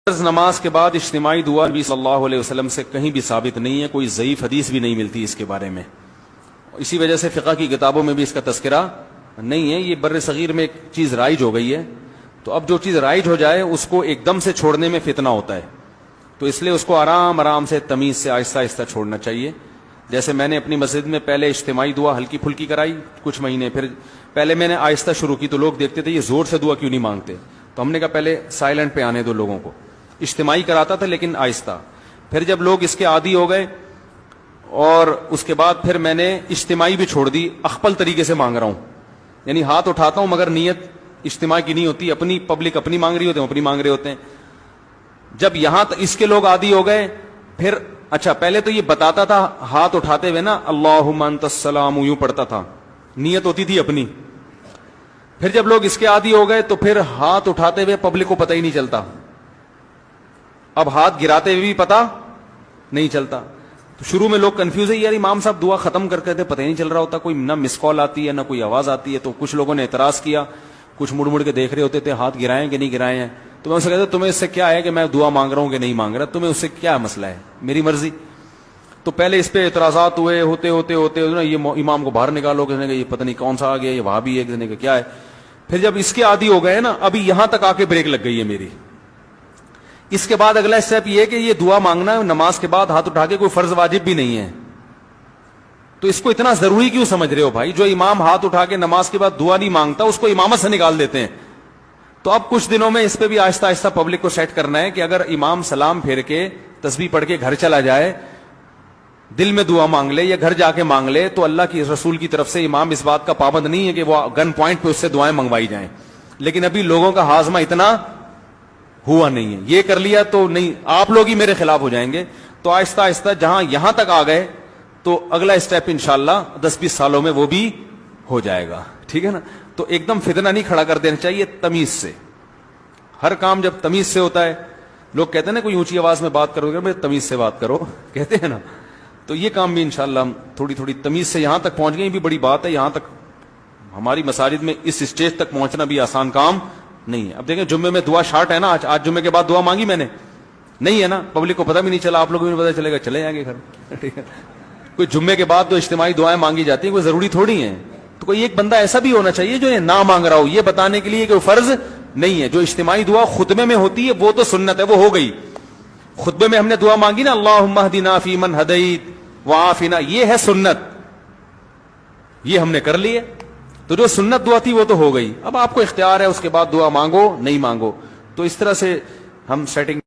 فرض نماز کے بعد اجتماعی دعا نبی صلی اللہ علیہ وسلم سے کہیں بھی ثابت نہیں ہے، کوئی ضعیف حدیث بھی نہیں ملتی اس کے بارے میں. اسی وجہ سے فقہ کی کتابوں میں بھی اس کا تذکرہ نہیں ہے. یہ بر صغیر میں ایک چیز رائج ہو گئی ہے، تو اب جو چیز رائج ہو جائے اس کو ایک دم سے چھوڑنے میں فتنہ ہوتا ہے، تو اس لیے اس کو آرام آرام سے تمیز سے آہستہ آہستہ چھوڑنا چاہیے. جیسے میں نے اپنی مسجد میں پہلے اجتماعی دعا ہلکی پھلکی کرائی کچھ مہینے، پھر پہلے میں نے آہستہ شروع کی تو لوگ دیکھتے تھے یہ زور سے دعا کیوں نہیں مانگتے، تو ہم نے کہا پہلے سائلنٹ پہ آنے دو لوگوں کو. اجتماعی کراتا تھا لیکن آہستہ. پھر جب لوگ اس کے عادی ہو گئے اور اس کے بعد پھر میں نے اجتماعی بھی چھوڑ دی. اخپل طریقے سے مانگ رہا ہوں، یعنی ہاتھ اٹھاتا ہوں مگر نیت اجتماع کی نہیں ہوتی، اپنی پبلک اپنی مانگ رہی ہوتے ہیں، اپنی مانگ رہے ہوتے ہیں. جب یہاں اس کے لوگ عادی ہو گئے پھر اچھا پہلے تو یہ بتاتا تھا ہاتھ اٹھاتے ہوئے نا اللہم انت السلام یوں پڑھتا تھا، نیت ہوتی تھی اپنی. پھر جب لوگ اس کے عادی ہو گئے تو پھر ہاتھ اٹھاتے ہوئے پبلک کو پتہ ہی نہیں چلتا، اب ہاتھ گراتے ہوئے بھی پتہ نہیں چلتا. تو شروع میں لوگ کنفیوز ہے، یار امام صاحب دعا ختم کر کے تھے پتہ ہی نہیں چل رہا ہوتا، کوئی نہ مس کال آتی ہے نہ کوئی آواز آتی ہے. تو کچھ لوگوں نے اعتراض کیا، کچھ مڑ مڑ کے دیکھ رہے ہوتے تھے ہاتھ گرائے کہ نہیں گرائے ہیں. تو میں اسے کہتا تمہیں اس سے کیا ہے کہ میں دعا مانگ رہا ہوں کہ نہیں مانگ رہا، تمہیں اس سے کیا مسئلہ ہے، میری مرضی. تو پہلے اس پہ اعتراضات ہوئے، ہوتے ہوتے ہوتے یہ امام کو باہر نکالو، کسی نے کہا یہ پتہ نہیں کون سا آ گیا، یہ وہاں بھی ہے، کسی نے کہا کیا ہے. پھر جب اس کے عادی ہو گئے نا، ابھی یہاں تک آ کے بریک لگ گئی ہے میری. اس کے بعد اگلا اسٹیپ یہ ہے کہ یہ دعا مانگنا نماز کے بعد ہاتھ اٹھا کے کوئی فرض واجب بھی نہیں ہے. تو اس کو اتنا ضروری کیوں سمجھ رہے ہو بھائی؟ جو امام ہاتھ اٹھا کے نماز کے بعد دعا نہیں مانگتا اس کو امامت سے نکال دیتے ہیں. تو اب کچھ دنوں میں اس پہ بھی آہستہ آہستہ پبلک کو سیٹ کرنا ہے کہ اگر امام سلام پھیر کے تسبیح پڑھ کے گھر چلا جائے، دل میں دعا مانگ لے یا گھر جا کے مانگ لے، تو اللہ کی رسول کی طرف سے امام اس بات کا پابند نہیں ہے کہ وہ گن پوائنٹ پہ اس سے دعائیں منگوائی جائیں. لیکن ابھی لوگوں کا ہاضمہ اتنا ہوا نہیں ہے، یہ کر لیا تو نہیں، آپ لوگ ہی میرے خلاف ہو جائیں گے. تو آہستہ آہستہ جہاں یہاں تک آ گئے تو اگلا اسٹیپ انشاءاللہ 10-20 سالوں میں وہ بھی ہو جائے گا. ٹھیک ہے نا؟ تو ایک دم فتنہ نہیں کھڑا کر دینا چاہیے، تمیز سے. ہر کام جب تمیز سے ہوتا ہے، لوگ کہتے ہیں نا کوئی اونچی آواز میں بات کرو گے، تمیز سے بات کرو کہتے ہیں نا، تو یہ کام بھی انشاءاللہ ہم تھوڑی تھوڑی تمیز سے یہاں تک پہنچ گئے. بھی بڑی بات ہے، یہاں تک ہماری مساجد میں اس اسٹیج تک پہنچنا بھی آسان کام نہیں ہے. اب دیکھیں جمعے میں دعا شارٹ ہے نا، آج جمعے کے بعد دعا مانگی میں نے نہیں ہے نا، پبلک کو پتہ بھی نہیں چلا، آپ لوگوں کو بھی پتہ چلے گا، چلے جائیں گے گھر. ٹھیک ہے، کوئی جمعے کے بعد تو اجتماعی دعائیں مانگی جاتی ہیں، کوئی ضروری تھوڑی ہیں. تو کوئی ایک بندہ ایسا بھی ہونا چاہیے جو یہ نہ مانگ رہا ہو، یہ بتانے کے لیے کہ وہ فرض نہیں ہے. جو اجتماعی دعا خطبے میں ہوتی ہے وہ تو سنت ہے، وہ ہو گئی. خطبے میں ہم نے دعا مانگی نا اللہم اہدنا فیمن ہدیت وعافنا، یہ ہے سنت، یہ ہم نے کر لی ہے. تو جو سنت دعا تھی وہ تو ہو گئی. اب آپ کو اختیار ہے اس کے بعد دعا مانگو نہیں مانگو. تو اس طرح سے ہم سیٹنگ